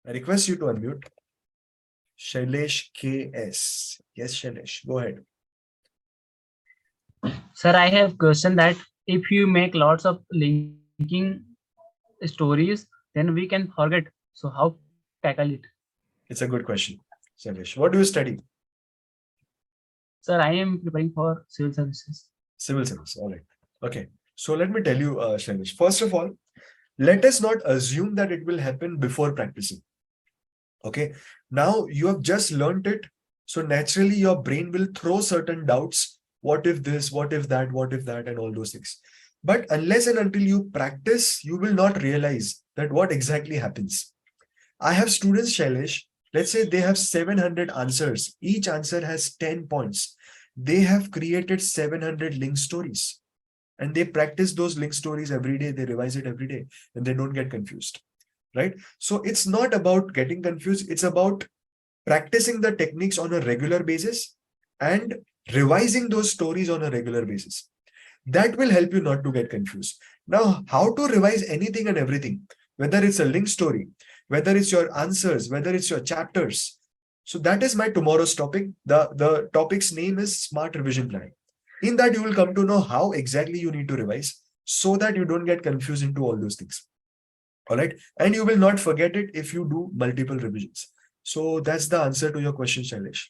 I request you to unmute. Shailesh KS. Yes, Shailesh, go ahead. Sir, I have question that if you make lots of linking stories, then we can forget. So how tackle it? It's a good question. Shailesh, what do you study? Sir, I am preparing for civil services. Civil service. All right. Okay. So let me tell you, Shailesh. First of all, let us not assume that it will happen before practicing. Okay. Now you have just learned it. So naturally, your brain will throw certain doubts. What if this? What if that? What if that? And all those things. But unless and until you practice, you will not realize that what exactly happens. I have students, Shailesh, let's say they have 700 answers. Each answer has 10 points. They have created 700 link stories and they practice those link stories every day. They revise it every day and they don't get confused, right? So it's not about getting confused. It's about practicing the techniques on a regular basis and revising those stories on a regular basis. That will help you not to get confused. Now, how to revise anything and everything, whether it's a link story, whether it's your answers, whether it's your chapters. So that is my tomorrow's topic. The topic's name is Smart Revision Planning. In that, you will come to know how exactly you need to revise so that you don't get confused into all those things. All right. And you will not forget it if you do multiple revisions. So that's the answer to your question, Shailesh.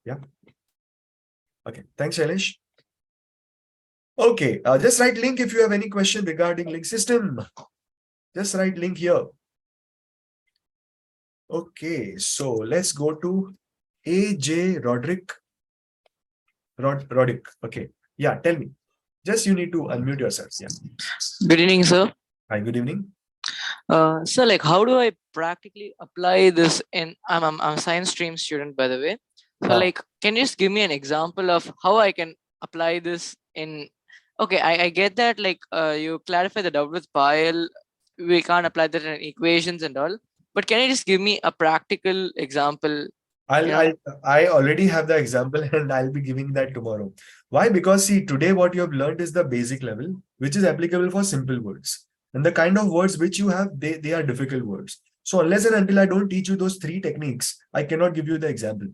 Yeah. Okay. Thanks, Shailesh. Okay, just write link if you have any question regarding link system. Just write link here. Okay, so let's go to AJ Roderick. Roderick. Okay. Yeah, tell me. Just you need to unmute yourself. Yeah. Good evening, sir. Hi, good evening. So, like, how do I practically apply this in? I'm a science stream student, by the way. So, like, can you just give me an example of how I can apply this in? Okay, I get that. Like, you clarify the doubt with pile. We can't apply that in equations and all. But can you just give me a practical example? I already have the example and I'll be giving that tomorrow. Why? Because see, today what you have learned is the basic level, which is applicable for simple words. And the kind of words which you have, they are difficult words. So unless and until I don't teach you those three techniques, I cannot give you the example.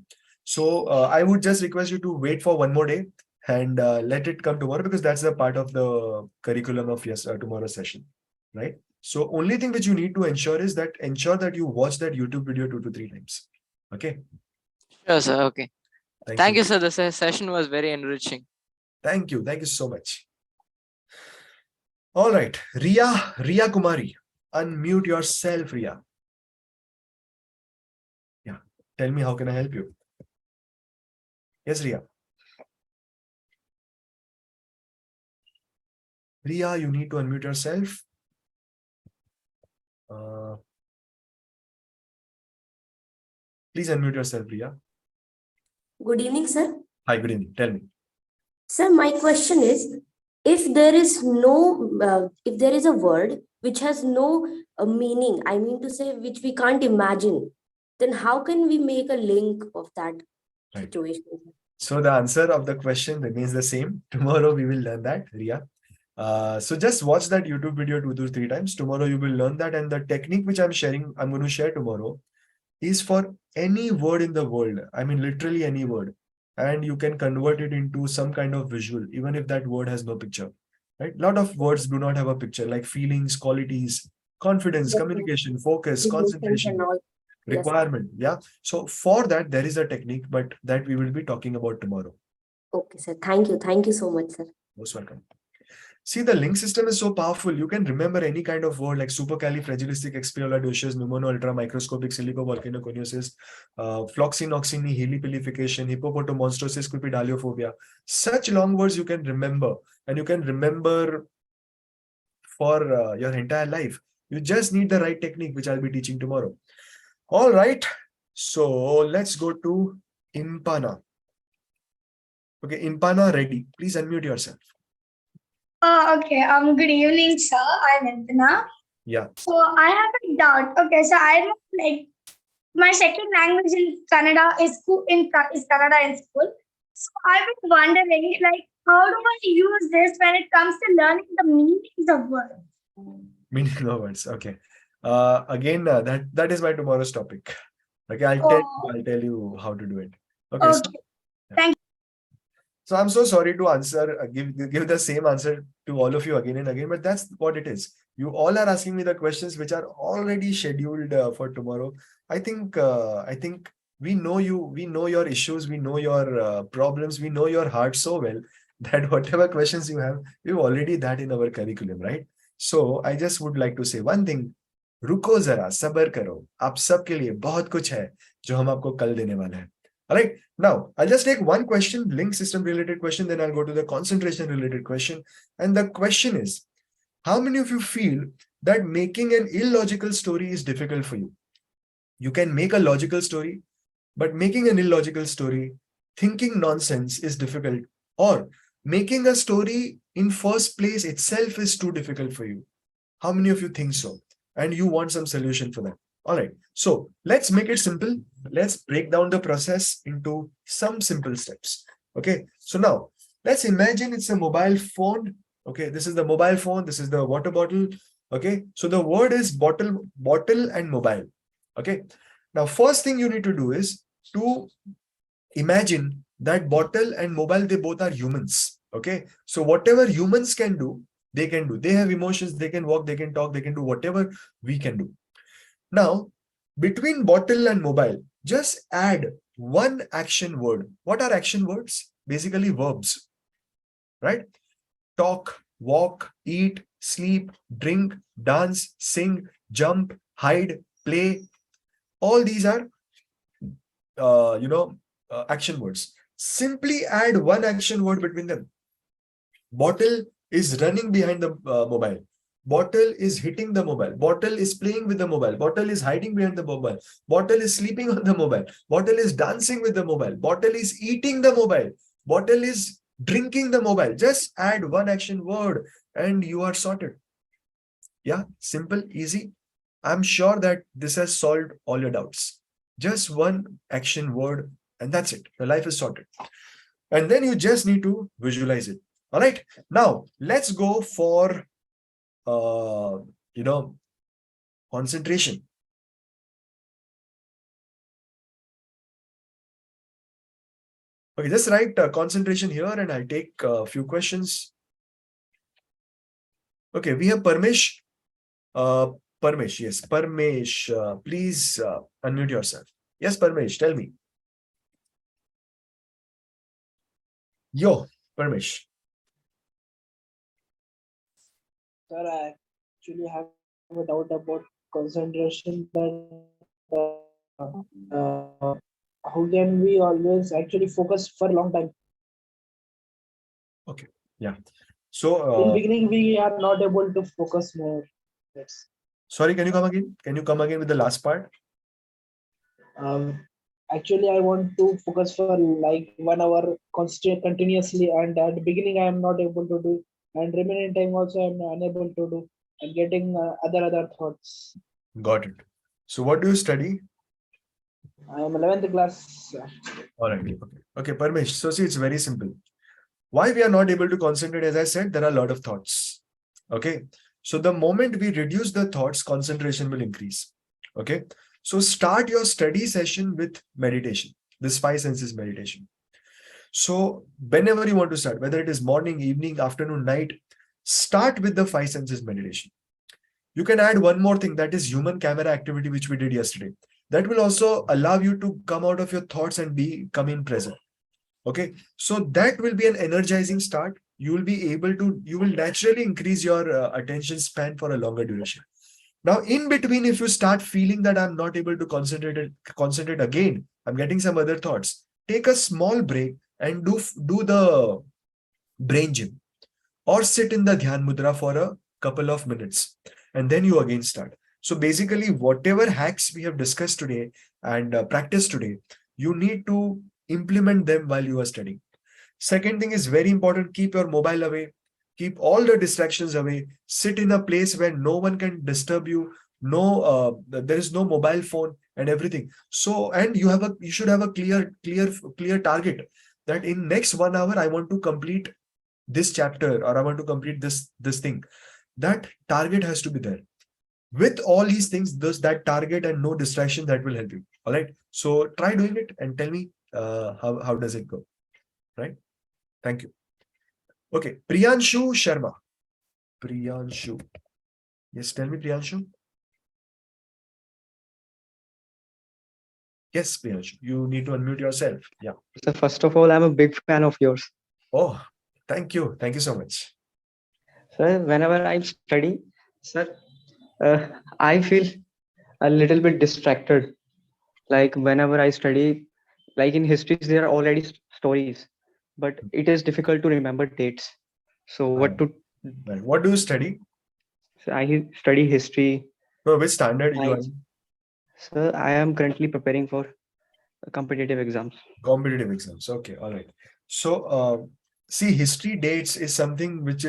So I would just request you to wait for one more day and let it come tomorrow because that's a part of the curriculum of tomorrow's session, right? So only thing which you need to ensure that you watch that YouTube video 2 to 3 times. Okay. Sure, sir. Okay. Thank You, you. sir. The session was very enriching. Thank you. Thank you so much. All right. Ria Kumari. Unmute yourself, Ria. Yeah. Tell me how can I help you? Yes, Ria. Ria, you need to unmute yourself. Please unmute yourself, Ria. Good evening, sir. Hi, good evening. Tell me. Sir, my question is, if there is if there is a word which has no meaning, I mean to say, which we can't imagine, then how can we make a link of that situation? So the answer of the question remains the same. Tomorrow we will learn that, Ria. So just watch that YouTube video 2 to 3 times. Tomorrow you will learn that, and the technique which I'm going to share tomorrow is for any word in the world. I mean, literally any word. And you can convert it into some kind of visual, even if that word has no picture, right? A lot of words do not have a picture, like feelings, qualities, confidence, communication, focus, concentration, requirement. Yeah. So for that, there is a technique, but that we will be talking about tomorrow. Okay, sir. Thank you. Thank you so much, sir. Most welcome. See, the link system is so powerful. You can remember any kind of word like supercalifragilisticexpialidocious, pneumono-ultramicroscopic silicovolcanoconiosis, floxinoxini, helipilification, hippopotomonstrosis, cupidaliophobia. Such long words you can remember, and you can remember for your entire life. You just need the right technique, which I'll be teaching tomorrow. All right. So let's go to Impana. Okay, Impana, ready. Please unmute yourself. Okay. Good evening, sir. I'm Impana. Yeah. So I have a doubt. Okay, so I know like my second language in Canada is Canada in school. So I was wondering, like, how do I use this when it comes to learning the meanings of words? Meaning of words. Okay. That is my tomorrow's topic. Okay, I'll tell you how to do it. Okay. So, Okay. so I'm so sorry to answer, give the same answer to all of you again and again, but that's what it is. You all are asking me the questions which are already scheduled for tomorrow. I think we know you, we know your issues, we know your problems, we know your heart so well that whatever questions you have, we've already that in our curriculum, right? So I just would like to say one thing. रुको जरा सबर करो आप सबके लिए बहुत कुछ है जो हम आपको कल देने वाले हैं. All right. Now, I'll just take one question, link system related question, then I'll go to the concentration related question. And the question is, how many of you feel that making an illogical story is difficult for you? You can make a logical story, but making an illogical story, thinking nonsense is difficult, or making a story in first place itself is too difficult for you. How many of you think so? And you want some solution for that? All right. So let's make it simple. Let's break down the process into some simple steps. Okay. So now let's imagine it's a mobile phone. Okay. This is the mobile phone. This is the water bottle. Okay. So the word is bottle and mobile. Okay. Now, first thing you need to do is to imagine that bottle and mobile, they both are humans. Okay. So whatever humans can do, they can do. They have emotions. They can walk. They can talk. They can do whatever we can do. Now, between bottle and mobile, just add one action word. What are action words? Basically verbs, right? Talk, walk, eat, sleep, drink, dance, sing, jump, hide, play. All these are, action words. Simply add one action word between them. Bottle is running behind the mobile. Bottle is hitting the mobile. Bottle is playing with the mobile. Bottle is hiding behind the mobile. Bottle is sleeping on the mobile. Bottle is dancing with the mobile. Bottle is eating the mobile. Bottle is drinking the mobile. Just add one action word and you are sorted. Yeah, simple, easy. I'm sure that this has solved all your doubts. Just one action word and that's it. Your life is sorted. And then you just need to visualize it. All right. Now let's go for concentration. Okay, just write concentration here and I'll take a few questions. Okay, we have Parmesh. Parmesh, yes, Parmesh, please unmute yourself. Yes, Parmesh, tell me. Yo, Parmesh. Sir, I actually have a doubt about concentration. That how can we always actually focus for a long time? Okay, yeah. So In beginning, we are not able to focus more. Yes. Sorry, can you come again? Can you come again with the last part? Actually, I want to focus for like 1 hour continuously, and at the beginning, I am not able to do, and remaining time also I am unable to do, and getting other thoughts. Got it. So what do you study? I am 11th class. All right. Okay, Parmesh. So see, it's very simple. Why we are not able to concentrate, as I said, there are a lot of thoughts. Okay. So the moment we reduce the thoughts, concentration will increase. Okay. So start your study session with meditation, this 5 senses meditation. So whenever you want to start, whether it is morning, evening, afternoon, night, start with the 5 senses meditation. You can add one more thing, that is human camera activity, which we did yesterday. That will also allow you to come out of your thoughts and come in present. Okay. So that will be an energizing start. You will naturally increase your attention span for a longer duration. Now, in between, if you start feeling that I'm not able to concentrate again, I'm getting some other thoughts, take a small break and do the brain gym or sit in the Dhyan Mudra for a couple of minutes and then you again start. So basically, whatever hacks we have discussed today and practiced today, you need to implement them while you are studying. Second thing is very important, keep your mobile away. Keep all the distractions away. Sit in a place where no one can disturb you. There is no mobile phone and everything. So, and you should have a clear target that in next 1 hour, I want to complete this chapter or I want to complete this thing. That target has to be there. With all these things, there's that target and no distraction that will help you. All right. So try doing it and tell me how does it go. Right. Thank you. Okay. Priyanshu Sharma. Priyanshu. Yes, tell me, Priyanshu. Yes, Priyanshu. You need to unmute yourself. Yeah. So first of all, I'm a big fan of yours. Oh, thank you. Thank you so much. Sir, whenever I study, sir, I feel a little bit distracted. Like whenever I study, like in histories, there are already stories, but it is difficult to remember dates. So what to? Right. What do you study? So I study history. No, which standard you are Science. in? Sir, I am currently preparing for competitive exams. Competitive exams. Okay, all right. So, see, history dates is something which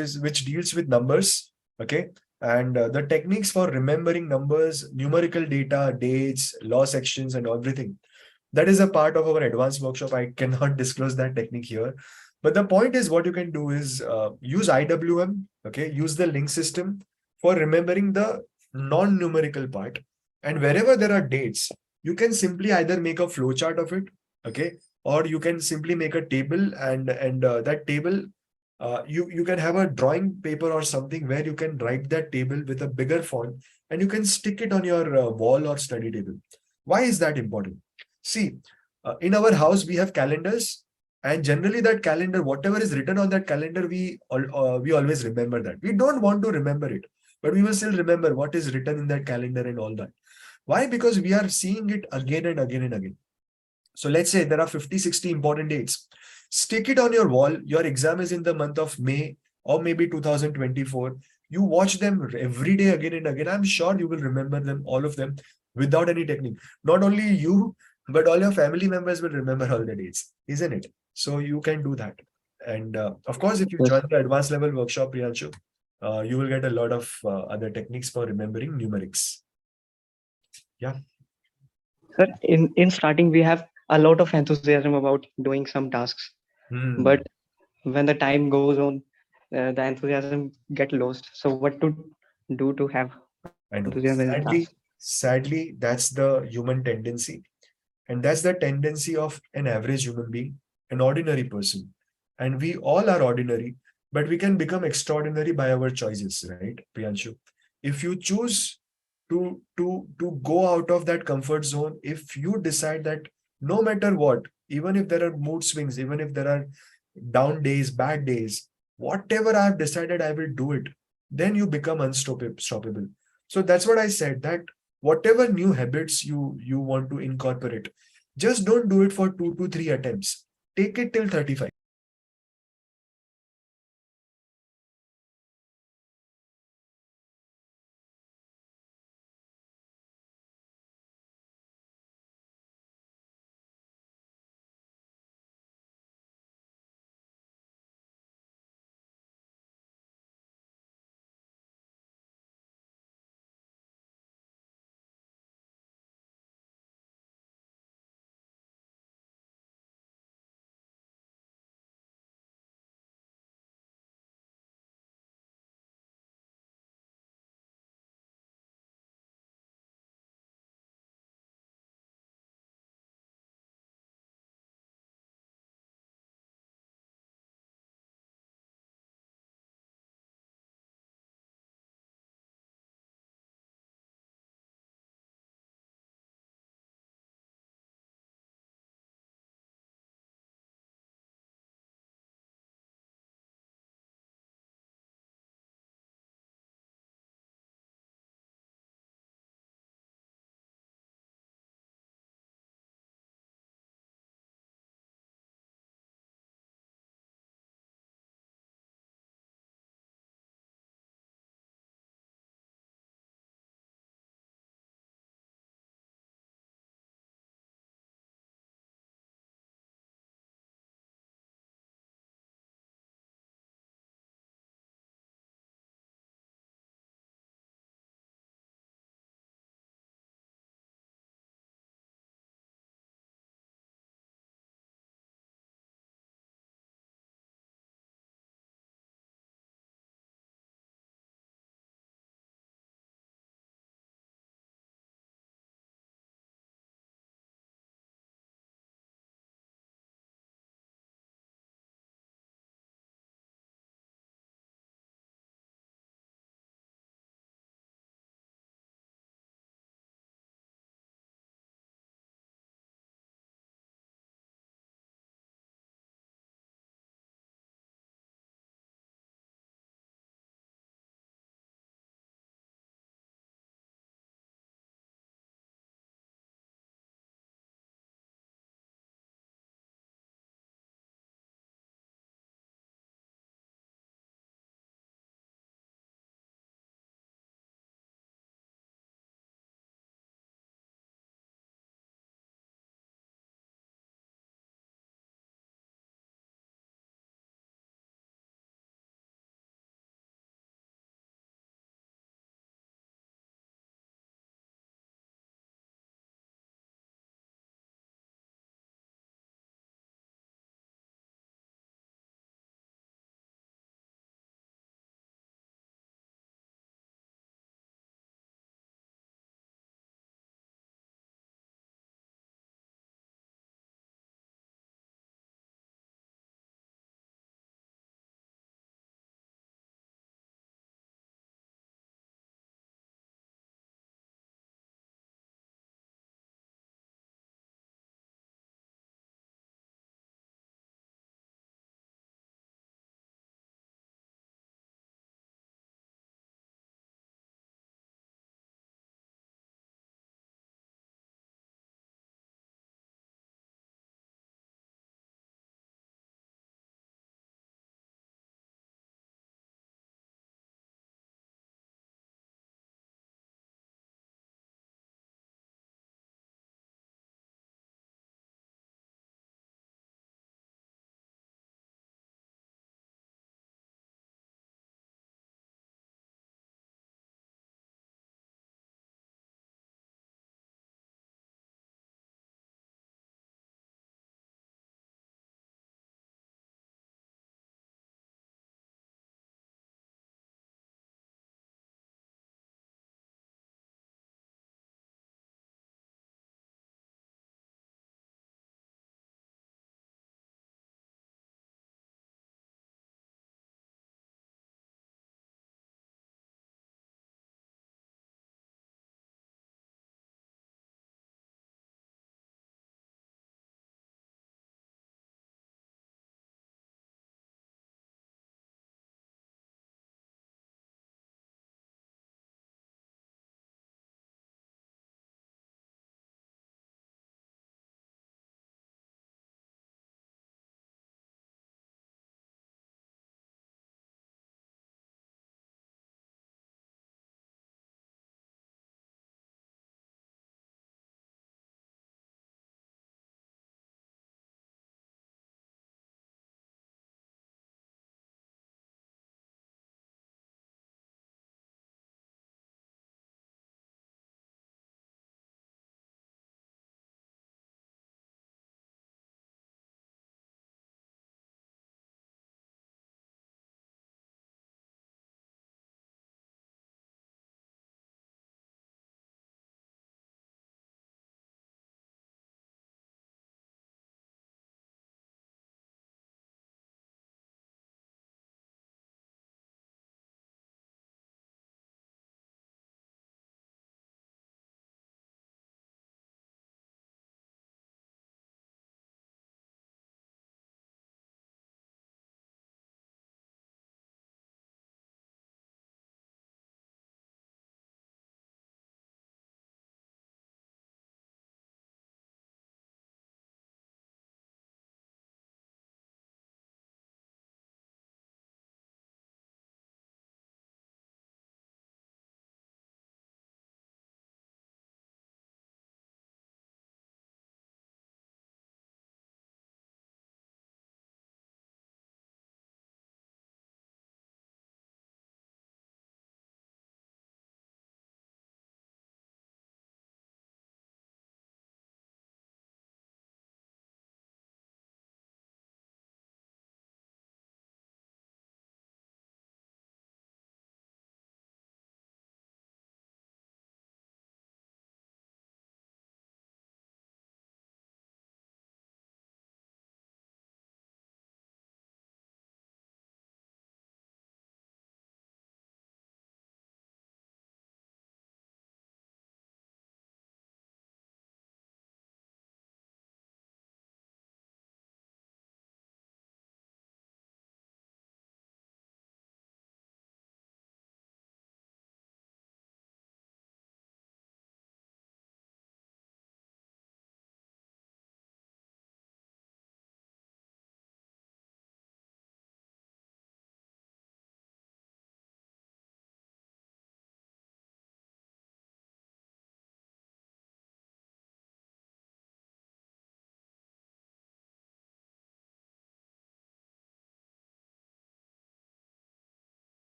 deals with numbers. Okay, and the techniques for remembering numbers, numerical data, dates, law sections, and everything. That is a part of our advanced workshop. I cannot disclose that technique here. But the point is, what you can do is use IWM. Okay, use the link system for remembering the non-numerical part. And wherever there are dates, you can simply either make a flowchart of it. Okay, or you can simply make a table, and that table, you can have a drawing paper or something where you can write that table with a bigger font, and you can stick it on your wall or study table. Why is that important? See, in our house we have calendars, and generally that calendar, whatever is written on that calendar, we always remember that. We don't want to remember it, but we will still remember what is written in that calendar and all that. Why? Because we are seeing it again and again and again. So let's say there are 50, 60 important dates. Stick it on your wall. Your exam is in the month of May or maybe 2024. You watch them every day again and again. I'm sure you will remember them, all of them, without any technique. Not only you, but all your family members will remember all the dates, isn't it? So you can do that. And of course, if you Yes. join the advanced level workshop, Priyanshu, you will get a lot of other techniques for remembering numerics. Yeah. Sir, in starting, we have a lot of enthusiasm about doing some tasks, Hmm. but when the time goes on, the enthusiasm get lost. So what to do to have I know. enthusiasm in the task? Sadly, that's the human tendency. And that's the tendency of an average human being, an ordinary person. And we all are ordinary, but we can become extraordinary by our choices, right, Priyanshu? If you choose to go out of that comfort zone, if you decide that no matter what, even if there are mood swings, even if there are down days, bad days, whatever I've decided, I will do it, then you become unstoppable. So that's what I said, that whatever new habits you want to incorporate, just don't do it for 2 to 3 attempts. Take it till 35.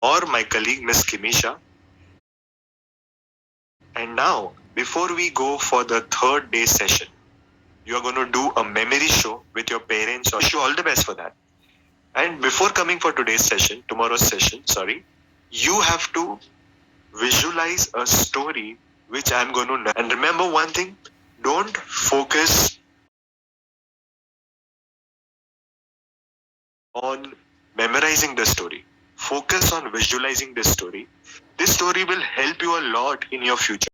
or my colleague Miss Kimisha. And now, before we go for the third day session, you are going to do a memory show with your parents. I wish you all the best for that. And before coming for tomorrow's session, you have to visualize a story which I'm going to. And remember one thing, don't focus on memorizing the story. Focus on visualizing this story. This story will help you a lot in your future.